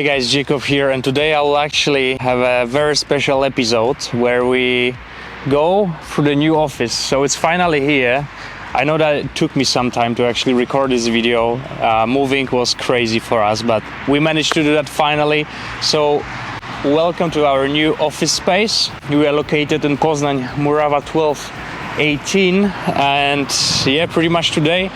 Hey guys, Jakob here, and today I will actually have a very special episode where we go through the new office. So it's finally here. I know that it took me some time to actually record this video. Moving was crazy for us, but we managed to do that finally. So welcome to our new office space. We are located in Poznań, Murawa 1218, and yeah, pretty much today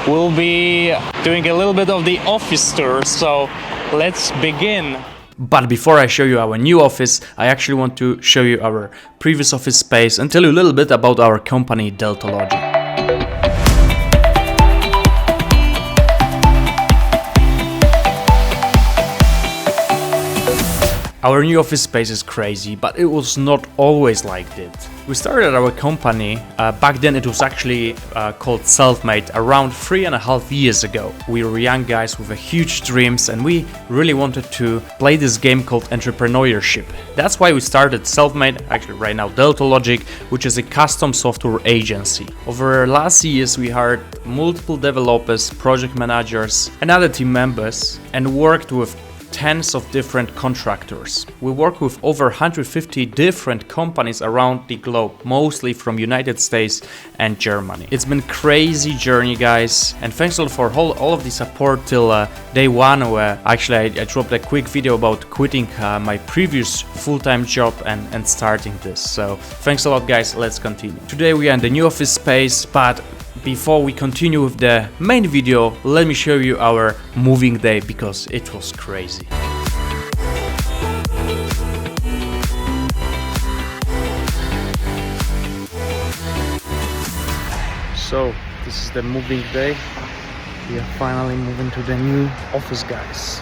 we'll be doing a little bit of the office tour. So let's begin. But before I show you our new office, I actually want to show you our previous office space and tell you a little bit about our company Deltologic. Our new office space is crazy, but it was not always like that. We started our company, back then it was actually called Self-Made, around 3.5 years ago. We were young guys with huge dreams and we really wanted to play this game called entrepreneurship. That's why we started Self-Made, actually right now Deltologic, which is a custom software agency. Over the last years we hired multiple developers, project managers and other team members and worked with tens of different contractors. We work with over 150 different companies around the globe, mostly from United States and Germany. It's been crazy journey, guys, and thanks a lot for all of the support till day one, where actually I dropped a quick video about quitting my previous full-time job and starting this. So thanks a lot, guys. Let's continue. Today we are in the new office space, but before we continue with the main video, let me show you our moving day because it was crazy. So this is the moving day. We are finally moving to the new office, guys.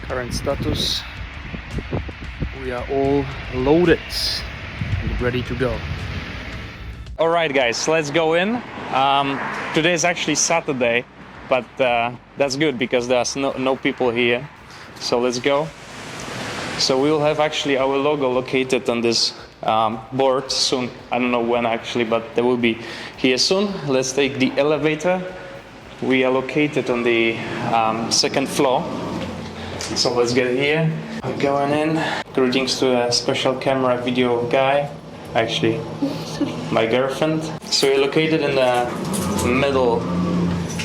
Current status: we are all loaded and ready to go. All right, guys, let's go in. Today is actually Saturday, but that's good because there's no people here. So let's go. So we will have actually our logo located on this board soon. I don't know when actually, but they will be here soon. Let's take the elevator. We are located on the second floor. So let's get here. I'm going in. Greetings to a special camera video guy. Actually, my girlfriend. So we're located in the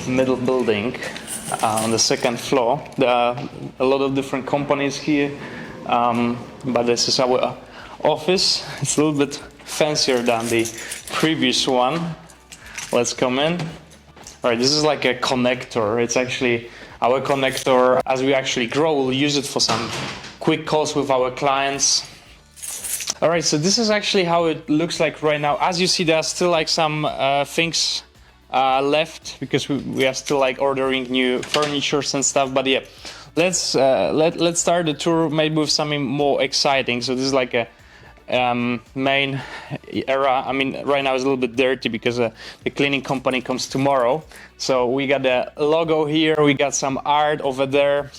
middle building on the second floor. There are a lot of different companies here, but this is our office. It's a little bit fancier than the previous one. Let's come in. All right, this is like a connector. It's actually our connector. As we actually grow, we'll use it for some quick calls with our clients. All right, so this is actually how it looks like right now. As you see, there are still like some things left because we are still like ordering new furnitures and stuff. But yeah, let's start the tour maybe with something more exciting. So this is like a main area. I mean, right now it's a little bit dirty because the cleaning company comes tomorrow. So we got the logo here. We got some art over there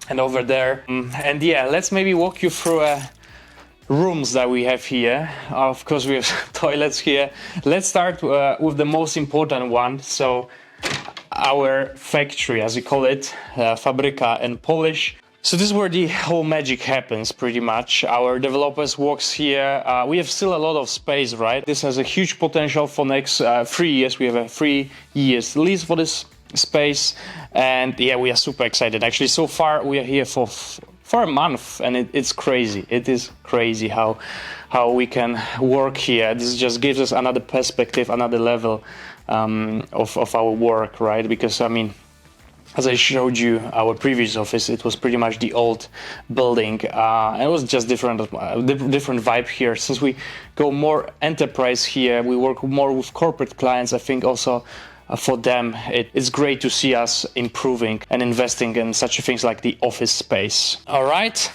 and over there. And yeah, let's maybe walk you through rooms that we have here. Of course, we have toilets here. Let's start with the most important one. So our factory, as we call it, Fabryka in Polish. So this is where the whole magic happens, pretty much. Our developers works here. We have still a lot of space, right? This has a huge potential for next 3 years. We have a 3 years lease for this space, and yeah, we are super excited. Actually, so far we are here for a month, and it's crazy. It is crazy how we can work here. This just gives us another perspective, another level of our work, right? Because I mean, as I showed you our previous office, it was pretty much the old building. It was just different vibe here. Since we go more enterprise here, we work more with corporate clients. I think also for them, it's great to see us improving and investing in such things like the office space. All right,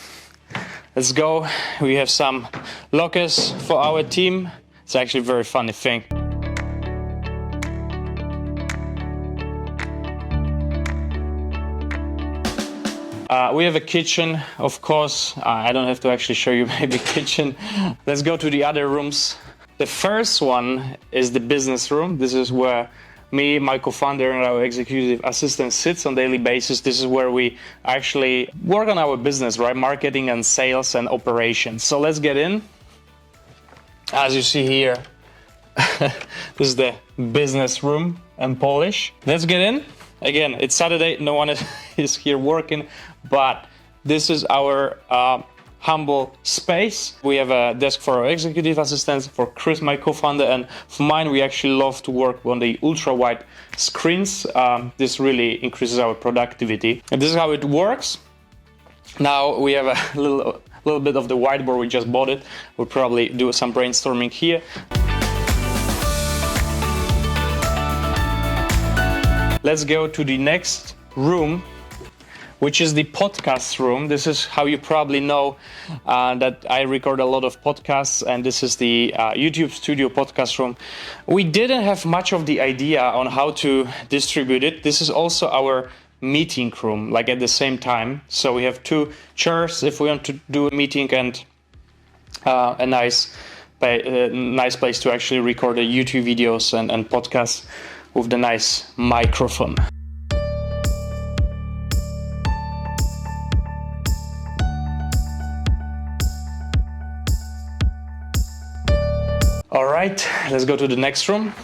let's go. We have some lockers for our team. It's actually a very funny thing. We have a kitchen, of course. I don't have to actually show you maybe kitchen. Let's go to the other rooms. The first one is the business room. This is where me, my co-founder, and our executive assistant sits on daily basis. This is where we actually work on our business, right? Marketing and sales and operations. So let's get in. As you see here, this is the business room in Polish. Let's get in. Again, it's Saturday, no one is here working, but this is our humble space. We have a desk for our executive assistants, for Chris, my co-founder, and for mine, we actually love to work on the ultra-wide screens. This really increases our productivity. And this is how it works. Now we have a little bit of the whiteboard, we just bought it. We'll probably do some brainstorming here. Let's go to the next room, which is the podcast room. This is how you probably know that I record a lot of podcasts, and this is the YouTube studio podcast room. We didn't have much of the idea on how to distribute it. This is also our meeting room, like at the same time. So we have 2 chairs if we want to do a meeting, and a nice place to actually record the YouTube videos and podcasts with the nice microphone. All right, let's go to the next room.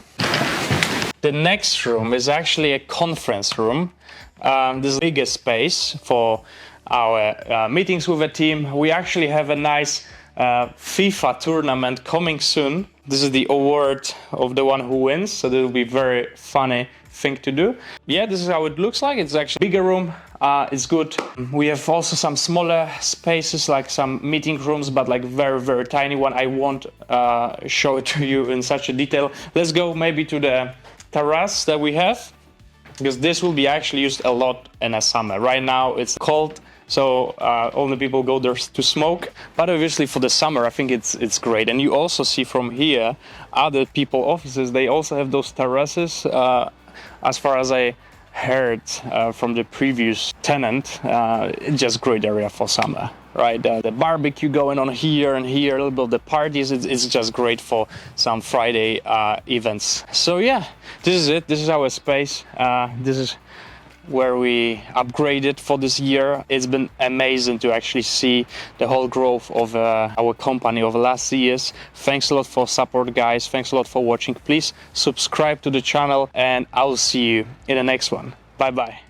The next room is actually a conference room. This is the biggest space for our meetings with a team. We actually have a nice FIFA tournament coming soon. This is the award of the one who wins, so this will be very funny thing to do. Yeah, this is how it looks like. It's actually a bigger room. It's good. We have also some smaller spaces, like some meeting rooms, but like very, very tiny one. I won't show it to you in such a detail. Let's go maybe to the terrace that we have, because this will be actually used a lot in the summer. Right now it's cold, so only people go there to smoke. But obviously for the summer, I think it's great. And you also see from here, other people offices, they also have those terraces. As far as I heard from the previous tenant, it's just great area for summer, right? The barbecue going on here and here, a little bit of the parties, it's just great for some Friday events. So yeah, this is it. This is our space. This is where we upgraded for this year. It's been amazing to actually see the whole growth of our company over the last years. Thanks a lot for support, guys. Thanks a lot for watching. Please subscribe to the channel, and I'll see you in the next one. Bye bye.